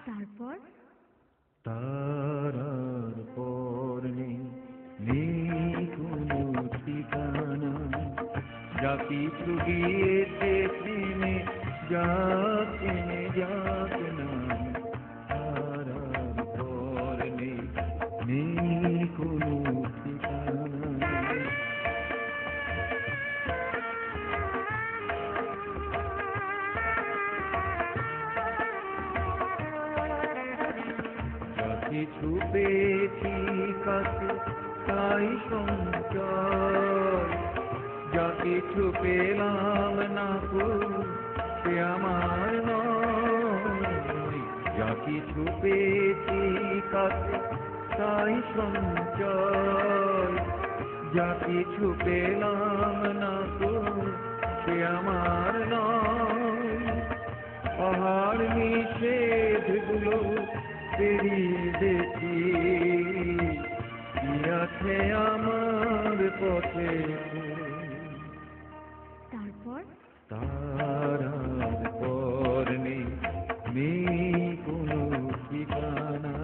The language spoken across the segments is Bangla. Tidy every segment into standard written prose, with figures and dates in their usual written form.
তারপর তারার পর নেই কোনো ঠিকানা, যা কিছু গিয়েছে থেমে যাচ্ছে যাক না। তারার পর নেই কোনো ঠিকানা, যা কিছু পেয়েছি কাছে তাই সঞ্চয়, যা কিছু পেলাম না গো সে আমার নয়। যা কিছু পেয়েছি কাছে তাই সঞ্চয়, যা কিছু পেলাম না গো সে আমার নয়। পাহাড় নিষেধগুলো পেরিয়ে দেখি কি আছে আমার পথে। তারপর তারার পর নেই কোনো ঠিকানা,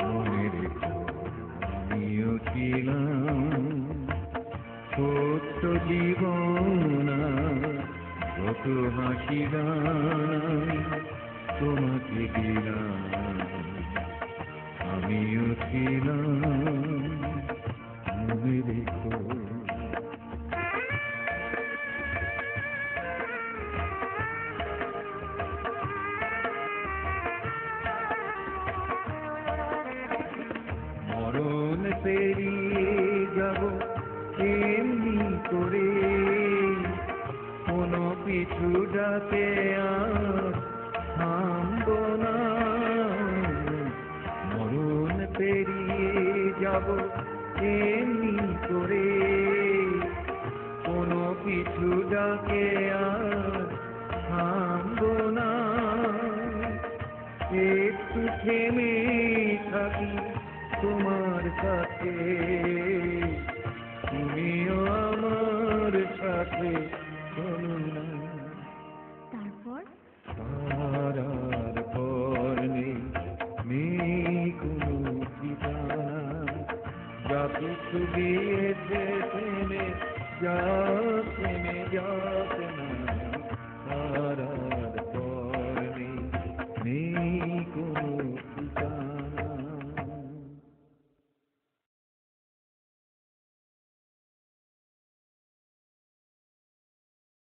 মনে রেখো আমিও ছিলাম ছোট্ট জীবন, কত হাসি গান তোমাকে দিলাম। আমিও ছিলাম, মনে রেখো। মরণ পেরিয়ে যাব এমনি করে, কোনো পিছু ডাকে আর থামব না। মরণ পেরিয়ে যাব এমনি করে, কোনো পিছু ডাকে আর থামব না। একটু থেমে থাকি তোমার কাছে, তুমিও আমার সাথে চলো না। তারপর তারার পর নেই কোনো ঠিকানা, যা কিছু দিয়েছে থেমে যাক না। তারা